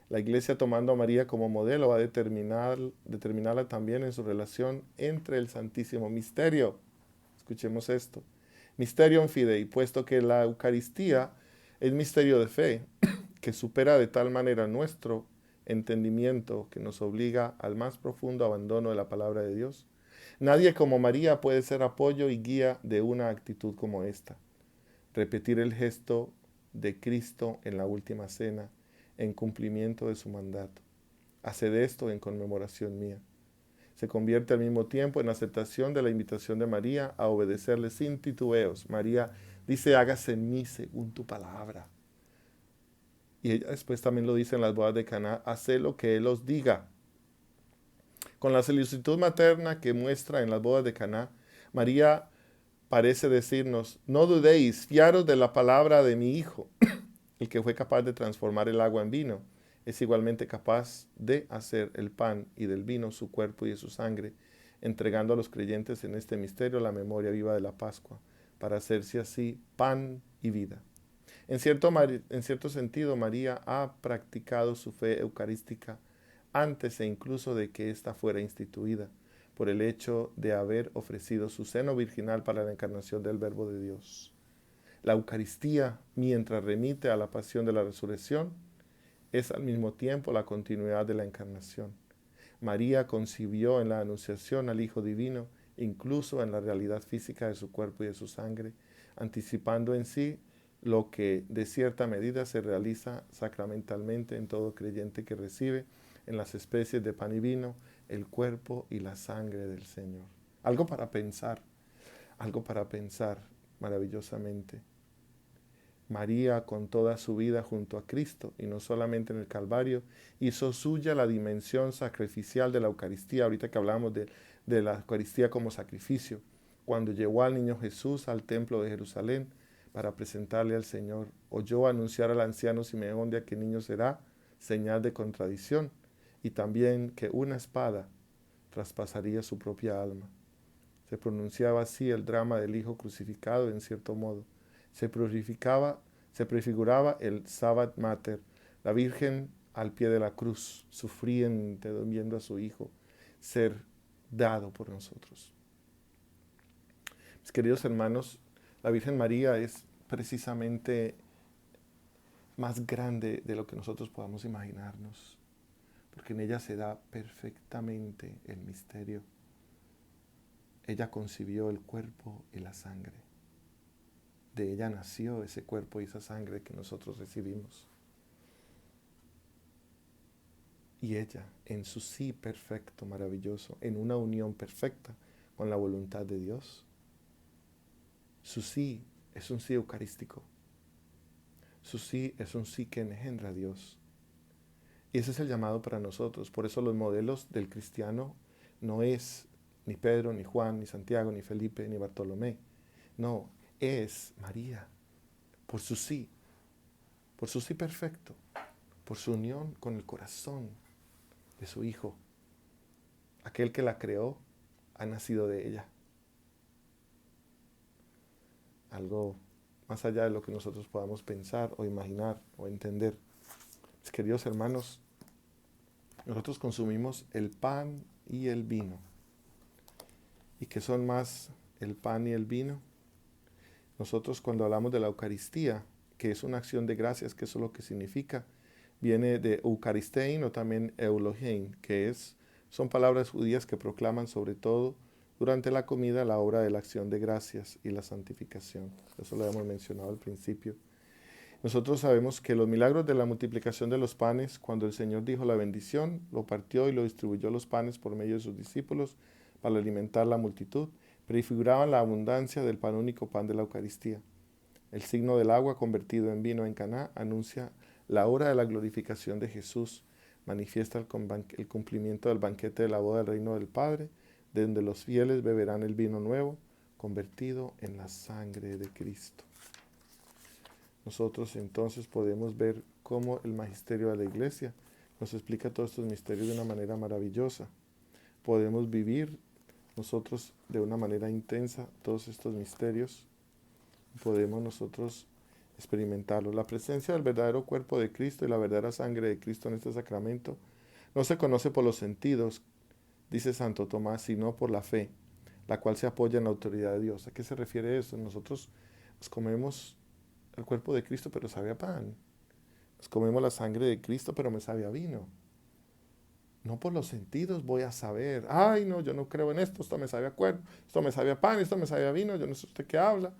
La Iglesia, tomando a María como modelo, va a determinarla también en su relación entre el Santísimo Misterio. Escuchemos esto. Mysterium Fidei, puesto que la Eucaristía es misterio de fe, que supera de tal manera nuestro entendimiento que nos obliga al más profundo abandono de la palabra de Dios. Nadie como María puede ser apoyo y guía de una actitud como esta. Repetir el gesto de Cristo en la última cena, en cumplimiento de su mandato. Haced esto en conmemoración mía. Se convierte al mismo tiempo en aceptación de la invitación de María a obedecerle sin titubeos. María dice, hágase en mí según tu palabra. Y ella después también lo dice en las bodas de Caná, haced lo que Él os diga. Con la solicitud materna que muestra en las bodas de Caná, María parece decirnos, no dudéis, fiaros de la palabra de mi Hijo, el que fue capaz de transformar el agua en vino, es igualmente capaz de hacer el pan y del vino su cuerpo y su sangre, entregando a los creyentes en este misterio la memoria viva de la Pascua, para hacerse así pan y vida. En cierto sentido, María ha practicado su fe eucarística antes e incluso de que ésta fuera instituida, por el hecho de haber ofrecido su seno virginal para la encarnación del Verbo de Dios. La Eucaristía, mientras remite a la pasión de la resurrección, es al mismo tiempo la continuidad de la encarnación. María concibió en la Anunciación al Hijo Divino, incluso en la realidad física de su cuerpo y de su sangre, anticipando en sí lo que de cierta medida se realiza sacramentalmente en todo creyente que recibe en las especies de pan y vino el cuerpo y la sangre del Señor. Algo para pensar maravillosamente. María, con toda su vida junto a Cristo, y no solamente en el Calvario, hizo suya la dimensión sacrificial de la Eucaristía, ahorita que hablamos de la Eucaristía como sacrificio, cuando llevó al niño Jesús al templo de Jerusalén para presentarle al Señor, oyó anunciar al anciano Simeón de que niño será señal de contradicción, y también que una espada traspasaría su propia alma. Se pronunciaba así el drama del Hijo crucificado en cierto modo. Se prefiguraba el Stabat Mater, la Virgen al pie de la cruz, sufriente, viendo a su Hijo ser dado por nosotros. Mis queridos hermanos, la Virgen María es precisamente más grande de lo que nosotros podamos imaginarnos, porque en ella se da perfectamente el misterio. Ella concibió el cuerpo y la sangre. De ella nació ese cuerpo y esa sangre que nosotros recibimos. Y ella, en su sí perfecto, maravilloso, en una unión perfecta con la voluntad de Dios, su sí es un sí eucarístico. Su sí es un sí que engendra a Dios. Y ese es el llamado para nosotros. Por eso los modelos del cristiano no es ni Pedro, ni Juan, ni Santiago, ni Felipe, ni Bartolomé. No, es María, por su sí perfecto, por su unión con el corazón de su Hijo. Aquel que la creó ha nacido de ella. Algo más allá de lo que nosotros podamos pensar o imaginar o entender. Mis queridos hermanos, nosotros consumimos el pan y el vino. ¿Y qué son más el pan y el vino? Nosotros cuando hablamos de la Eucaristía, que es una acción de gracias, que eso es lo que significa, viene de Eucharistein o también Eulogein, que son palabras judías que proclaman sobre todo durante la comida la obra de la acción de gracias y la santificación. Eso lo hemos mencionado al principio. Nosotros sabemos que los milagros de la multiplicación de los panes, cuando el Señor dijo la bendición, lo partió y lo distribuyó los panes por medio de sus discípulos para alimentar la multitud, prefiguraban la abundancia del pan único, pan de la Eucaristía. El signo del agua convertido en vino en Caná anuncia la hora de la glorificación de Jesús, manifiesta el cumplimiento del banquete de la boda del reino del Padre, de donde los fieles beberán el vino nuevo, convertido en la sangre de Cristo. Nosotros entonces podemos ver cómo el magisterio de la Iglesia nos explica todos estos misterios de una manera maravillosa. Podemos vivir nosotros de una manera intensa todos estos misterios. Podemos nosotros experimentarlos. La presencia del verdadero cuerpo de Cristo y la verdadera sangre de Cristo en este sacramento no se conoce por los sentidos, dice Santo Tomás, sino por la fe, la cual se apoya en la autoridad de Dios. ¿A qué se refiere eso? Nosotros comemos el cuerpo de Cristo, pero sabe a pan. Nos comemos la sangre de Cristo, pero me sabe a vino. No por los sentidos voy a saber, ay no, yo no creo en esto me sabe a cuerpo, esto me sabe a pan, esto me sabe a vino, yo no sé usted qué habla.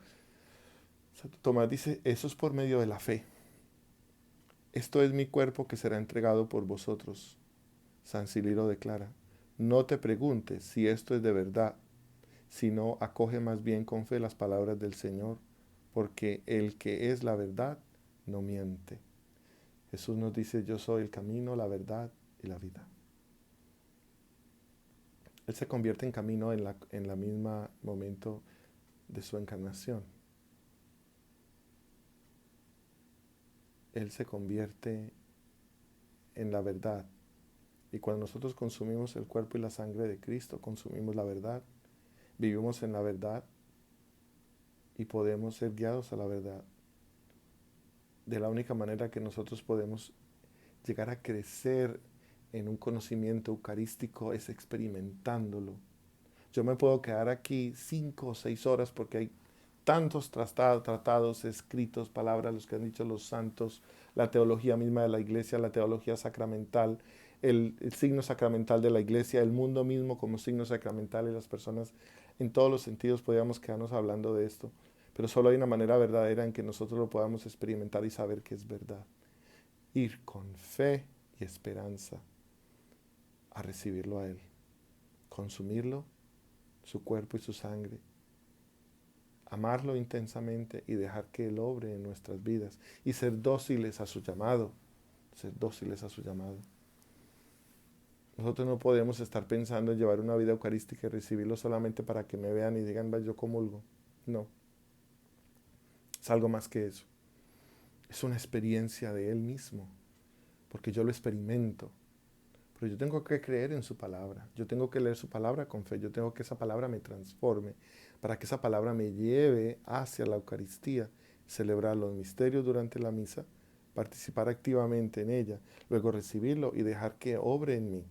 Santo Tomás dice, eso es por medio de la fe. Esto es mi cuerpo que será entregado por vosotros. San Cirilo declara, no te preguntes si esto es de verdad, sino acoge más bien con fe las palabras del Señor, porque el que es la verdad no miente. Jesús nos dice, yo soy el camino, la verdad y la vida. Él se convierte en camino en la misma momento de su encarnación. Él se convierte en la verdad. Y cuando nosotros consumimos el cuerpo y la sangre de Cristo, consumimos la verdad, vivimos en la verdad y podemos ser guiados a la verdad. De la única manera que nosotros podemos llegar a crecer en un conocimiento eucarístico es experimentándolo. Yo me puedo quedar aquí 5 o 6 horas porque hay tantos tratados, escritos, palabras, los que han dicho los santos, la teología misma de la iglesia, la teología sacramental, el signo sacramental de la iglesia, el mundo mismo como signo sacramental y las personas en todos los sentidos podríamos quedarnos hablando de esto. Pero solo hay una manera verdadera en que nosotros lo podamos experimentar y saber que es verdad. Ir con fe y esperanza a recibirlo a Él, consumirlo, su cuerpo y su sangre, amarlo intensamente y dejar que Él obre en nuestras vidas y ser dóciles a su llamado, ser dóciles a su llamado. Nosotros no podemos estar pensando en llevar una vida eucarística y recibirlo solamente para que me vean y digan, yo comulgo. No, es algo más que eso. Es una experiencia de Él mismo, porque yo lo experimento, Pero yo tengo que creer en su palabra. Yo tengo que leer su palabra con fe. Yo tengo que esa palabra me transforme, para que esa palabra me lleve hacia la Eucaristía, celebrar los misterios durante la misa, participar activamente en ella, luego recibirlo y dejar que obre en mí.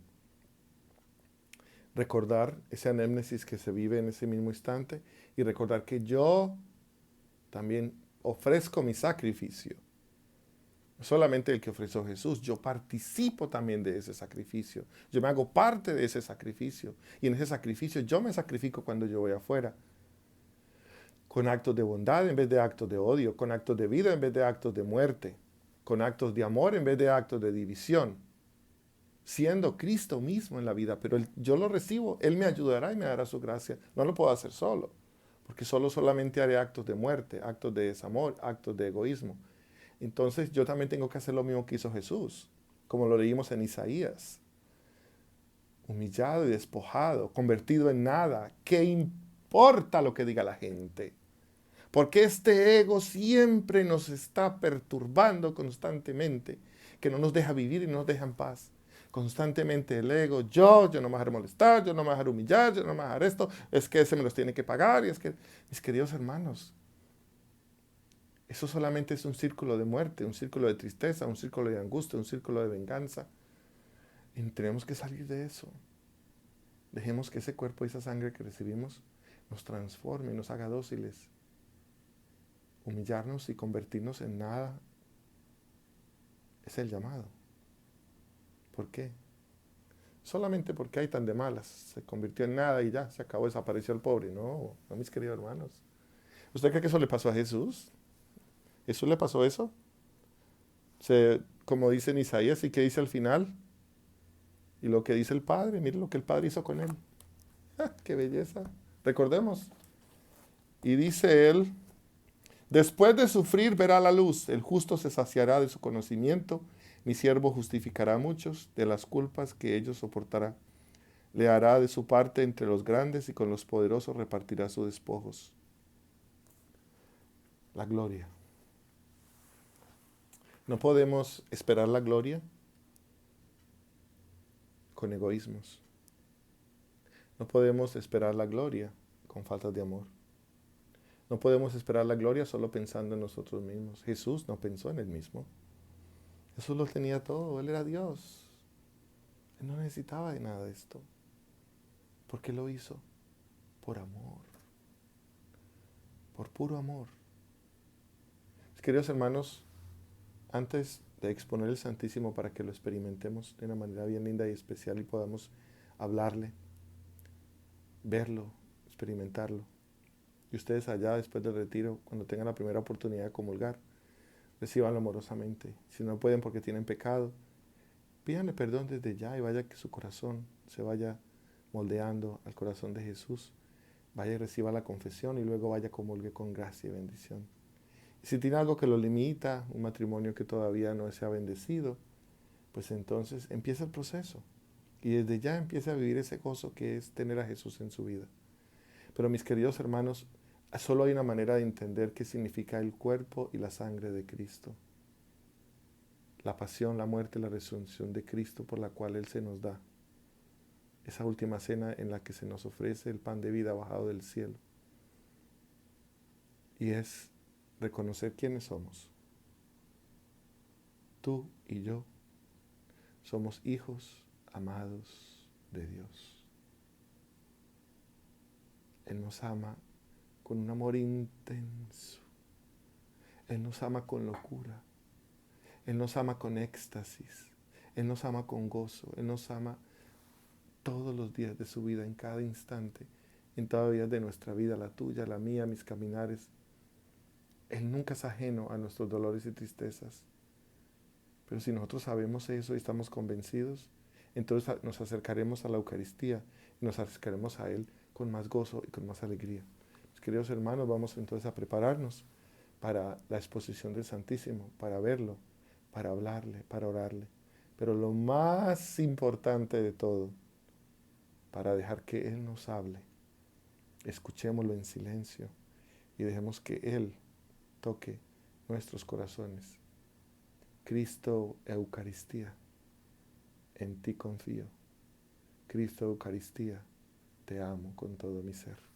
Recordar ese anémnesis que se vive en ese mismo instante y recordar que yo también ofrezco mi sacrificio. No solamente el que ofreció Jesús, yo participo también de ese sacrificio. Yo me hago parte de ese sacrificio. Y en ese sacrificio yo me sacrifico cuando yo voy afuera. Con actos de bondad en vez de actos de odio. Con actos de vida en vez de actos de muerte. Con actos de amor en vez de actos de división. Siendo Cristo mismo en la vida. Pero yo lo recibo. Él me ayudará y me dará su gracia. No lo puedo hacer solo. Porque solamente haré actos de muerte, actos de desamor, actos de egoísmo. Entonces yo también tengo que hacer lo mismo que hizo Jesús, como lo leímos en Isaías. Humillado y despojado, convertido en nada. ¿Qué importa lo que diga la gente? Porque este ego siempre nos está perturbando constantemente, que no nos deja vivir y no nos deja en paz. Constantemente el ego, yo no me voy a dejar molestar, yo no me voy a dejar humillar, yo no me voy a dejar esto, es que ese me los tiene que pagar, y es que, mis queridos hermanos, eso solamente es un círculo de muerte, un círculo de tristeza, un círculo de angustia, un círculo de venganza. Y tenemos que salir de eso. Dejemos que ese cuerpo y esa sangre que recibimos nos transforme, nos haga dóciles. Humillarnos y convertirnos en nada es el llamado. ¿Por qué? Solamente porque hay tan de malas. Se convirtió en nada y ya, se acabó, desapareció el pobre. No, no, mis queridos hermanos. ¿Usted cree que eso le pasó a Jesús? ¿Jesús le pasó eso? Como dice en Isaías, ¿y qué dice al final? Y lo que dice el Padre, mire lo que el Padre hizo con él. ¡Ah, qué belleza! Recordemos. Y dice él, después de sufrir verá la luz, el justo se saciará de su conocimiento, mi siervo justificará a muchos de las culpas que ellos soportará. Le hará de su parte entre los grandes y con los poderosos repartirá sus despojos. La gloria. No podemos esperar la gloria con egoísmos. No podemos esperar la gloria con faltas de amor. No podemos esperar la gloria solo pensando en nosotros mismos. Jesús no pensó en él mismo. Jesús lo tenía todo. Él era Dios. Él no necesitaba de nada de esto. ¿Por qué lo hizo? Por amor. Por puro amor. Mis queridos hermanos, antes de exponer el Santísimo para que lo experimentemos de una manera bien linda y especial y podamos hablarle, verlo, experimentarlo. Y ustedes allá después del retiro, cuando tengan la primera oportunidad de comulgar, recíbanlo amorosamente. Si no pueden porque tienen pecado, pídanle perdón desde ya y vaya que su corazón se vaya moldeando al corazón de Jesús. Vaya y reciba la confesión y luego vaya a comulgue con gracia y bendición. Y si tiene algo que lo limita, un matrimonio que todavía no se ha bendecido, pues entonces empieza el proceso. Y desde ya empieza a vivir ese gozo que es tener a Jesús en su vida. Pero mis queridos hermanos, solo hay una manera de entender qué significa el cuerpo y la sangre de Cristo. La pasión, la muerte y la resurrección de Cristo por la cual Él se nos da. Esa última cena en la que se nos ofrece el pan de vida bajado del cielo. Y es reconocer quiénes somos. Tú y yo somos hijos amados de Dios. Él nos ama con un amor intenso. Él nos ama con locura. Él nos ama con éxtasis. Él nos ama con gozo. Él nos ama todos los días de su vida, en cada instante, en todos los días de nuestra vida, la tuya, la mía, mis caminares. Él nunca es ajeno a nuestros dolores y tristezas. Pero si nosotros sabemos eso y estamos convencidos, entonces nos acercaremos a la Eucaristía y nos acercaremos a Él con más gozo y con más alegría. Mis queridos hermanos, vamos entonces a prepararnos para la exposición del Santísimo, para verlo, para hablarle, para orarle. Pero lo más importante de todo, para dejar que Él nos hable, escuchémoslo en silencio y dejemos que Él toque nuestros corazones. Cristo Eucaristía. en ti confío. Cristo Eucaristía, te amo con todo mi ser.